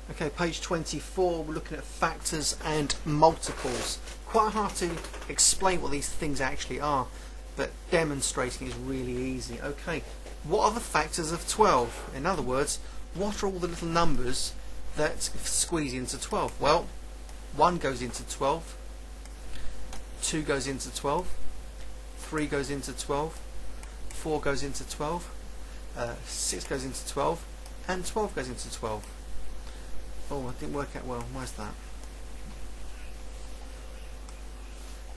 Okay, page 24, we're looking at factors and multiples. Quite hard to explain what these things actually are, but demonstrating is really easy. Okay, what are the factors of 12? In other words, what are all the little numbers that squeeze into 12? Well, 1 goes into 12, 2 goes into 12, 3 goes into 12, 4 goes into 12, 6 goes into 12, and 12 goes into 12. Oh, it didn't work out well. Why's that?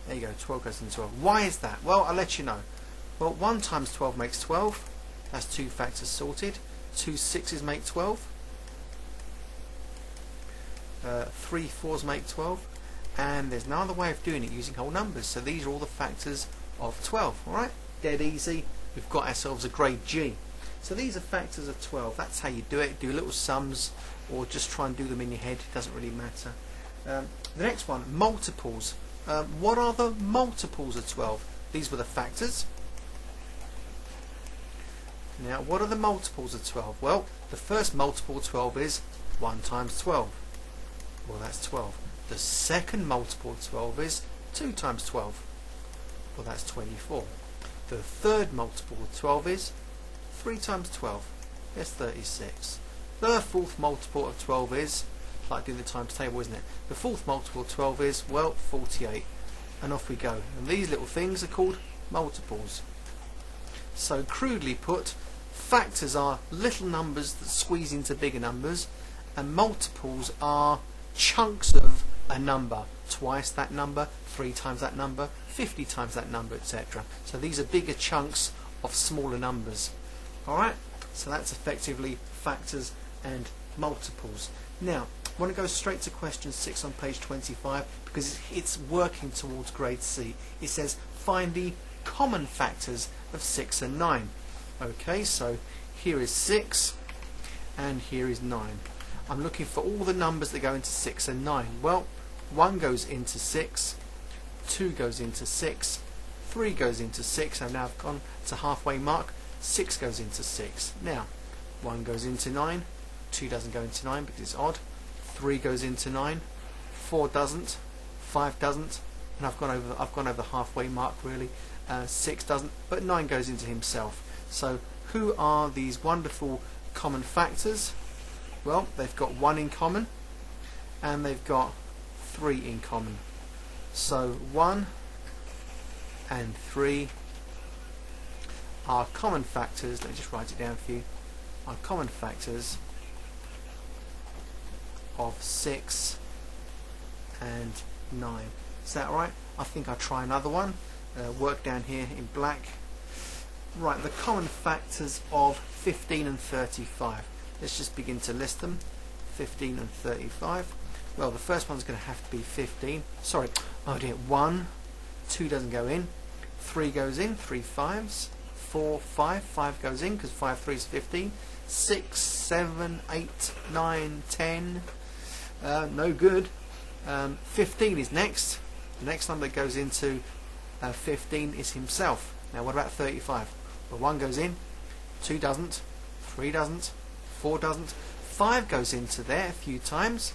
There you go, 12 goes into 12. Why is that? Well, I'll let you know. Well, 1 times 12 makes 12. That's 2 factors sorted. 2 6s make 12. 3 4s make 12. And there's no other way of doing it using whole numbers. So these are all the factors of 12. Alright? Dead easy. We've got ourselves a grade G. So these are factors of 12. That's how you do it. Do little sums or just try and do them in your head. It doesn't really matter. The next one, multiples. What are the multiples of 12? These were the factors. Now, what are the multiples of 12? Well, the first multiple of 12 is 1 times 12. Well, that's 12. The second multiple of 12 is 2 times 12. Well, that's 24. The third multiple of 12 is 3 times 12. That's 36. The fourth multiple of 12 is, like doing the times table, isn't it? The fourth multiple of 12 is, well, 48. And off we go. And these little things are called multiples. So crudely put, factors are little numbers that squeeze into bigger numbers, and multiples are chunks of a number. Twice that number, 3 times that number, 50 times that number, etc. So these are bigger chunks of smaller numbers. Alright, so that's effectively factors and multiples. Now, I want to go straight to question 6 on page 25 because it's working towards grade C. It says find the common factors of 6 and 9. Okay, so here is 6 and here is 9. I'm looking for all the numbers that go into 6 and 9. Well, 1 goes into 6, 2 goes into 6, 3 goes into 6. I've now gone to halfway mark. 6 goes into 6. Now, 1 goes into 9, 2 doesn't go into 9 because it's odd, 3 goes into 9, 4 doesn't, 5 doesn't, and I've gone over the halfway mark really. 6 doesn't, but 9 goes into himself. So who are these wonderful common factors? Well, they've got 1 in common and they've got 3 in common. So 1 and 3 are common factors. Let me just write it down for you. Are common factors of 6 and 9. Is that right? I think I'll try another one. Work down here in black. Right, the common factors of 15 and 35. Let's just begin to list them. 15 and 35. Well, the first one's going to have to be 15. Sorry, oh dear, 1, 2 doesn't go in, 3 goes in, 3 5s, 4, 5, 5 goes in because 5 3 is 15, 6, 7, 8, 9, 10, no good. 15 is next. The next number that goes into 15 is himself. Now what about 35? Well, 1 goes in, 2 doesn't, 3 doesn't, 4 doesn't, 5 goes into there a few times.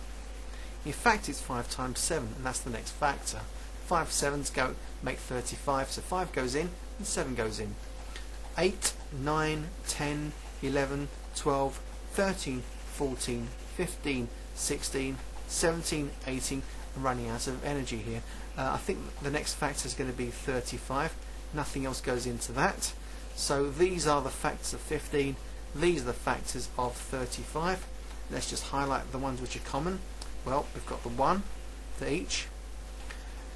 In fact, it's 5 times 7, and that's the next factor. 5 7s go make 35, so 5 goes in and 7 goes in. 8, 9, 10, 11, 12, 13, 14, 15, 16, 17, 18. I'm running out of energy here. I think the next factor is going to be 35. Nothing else goes into that. So these are the factors of 15. These are the factors of 35. Let's just highlight the ones which are common. Well, we've got the 1 for each,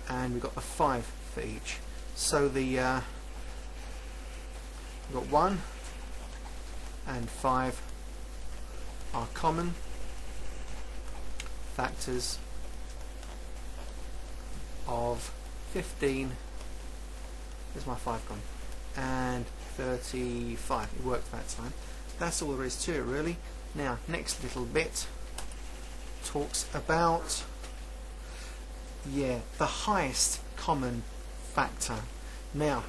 and we've got the 5 for each. So we've got 1 and 5 are common factors of 15. Where's my 5 gone? And 35. It worked that time. That's all there is to it, really. Now, next little bit talks about the highest common factor. Now,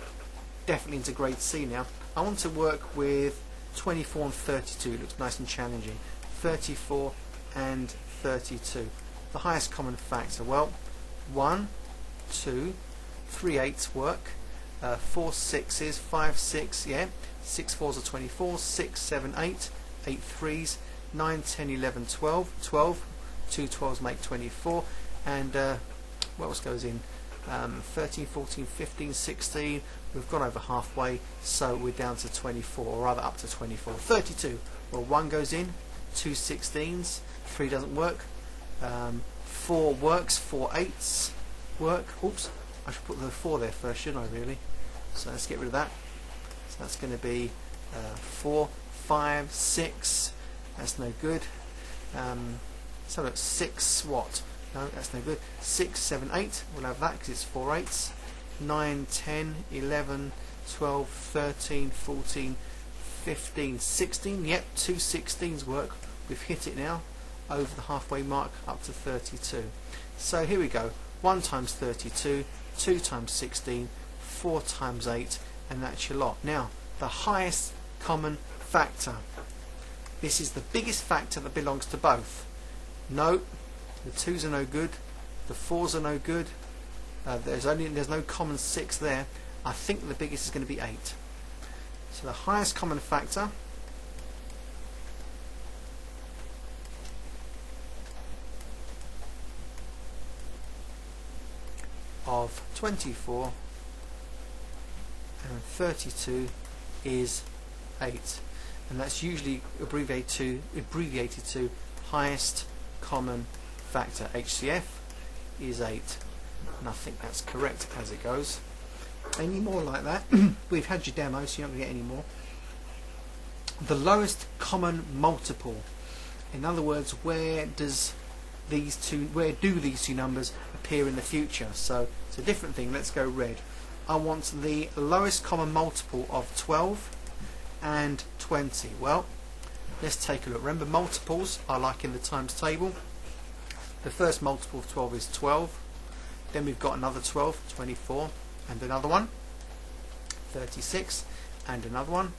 definitely into grade C now. I want to work with 24 and 32. It looks nice and challenging. 34 and 32. The highest common factor, well, 1, 2, 3 8s work, 4 6s, 5 6, yeah, 6 4s are 24, 6 7 8, 8 3s, 9 10 11 12, 12, 2 12s make 24, and what else goes in? 13, 14, 15, 16, we've gone over halfway, so we're down to 24, or rather up to 24. 32, well, 1 goes in, 2 16s, 3 doesn't work, 4 works, 4 8s work. Oops, I should put the 4 there first, shouldn't I really? So let's get rid of that. So that's going to be 4, 5, 6, that's no good. So look, 6 what? No, that's no good. 6, 7, 8, we'll have that because it's 4 8s. 9, 10, 11, 12, 13, 14, 15, 16. Yep, 2 16s work. We've hit it now, over the halfway mark, up to 32. So here we go. 1 times 32, 2 times 16, 4 times 8, and that's your lot. Now, the highest common factor. This is the biggest factor that belongs to both. No, the 2's are no good, the 4's are no good, there's no common 6 there. I think the biggest is going to be 8. So the highest common factor of 24 and 32 is 8, and that's usually abbreviated to highest common factor. HCF is 8, and I think that's correct as it goes. Any more like that? We've had your demo, so you're not going to get any more. The lowest common multiple. In other words, where do these two numbers appear in the future? So it's a different thing. Let's go red. I want the lowest common multiple of 12 and 20. Well, let's take a look. Remember, multiples are like in the times table. The first multiple of 12 is 12. Then we've got another 12, 24, and another one, 36, and another one,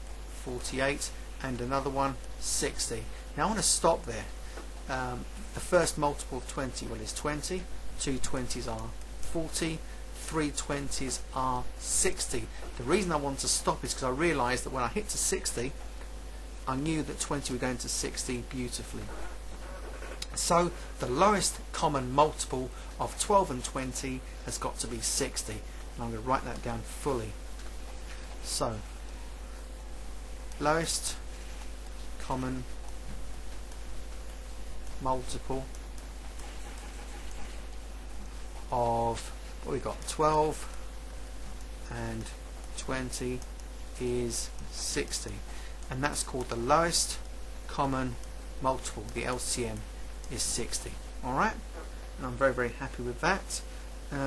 48, and another one, 60. Now I want to stop there. The first multiple of 20, well, is 20. 2 20s are 40. 3 20s are 60. The reason I want to stop is because I realised that when I hit to 60, I knew that 20 were going to 60 beautifully. So the lowest common multiple of 12 and 20 has got to be 60. And I'm going to write that down fully. So, lowest common multiple of, what we got, 12 and 20 is 60. And that's called the lowest common multiple, the LCM is 60. Alright, and I'm very, very happy with that.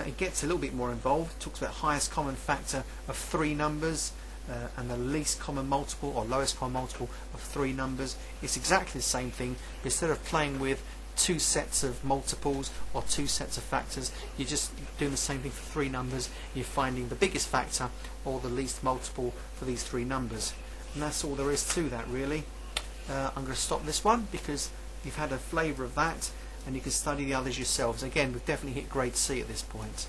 It gets a little bit more involved. It talks about highest common factor of 3 numbers and the least common multiple or lowest common multiple of 3 numbers. It's exactly the same thing, but instead of playing with 2 sets of multiples or 2 sets of factors, you're just doing the same thing for 3 numbers. You're finding the biggest factor or the least multiple for these 3 numbers. And that's all there is to that, really. I'm going to stop this one because you've had a flavour of that, and you can study the others yourselves. Again, we've definitely hit grade C at this point.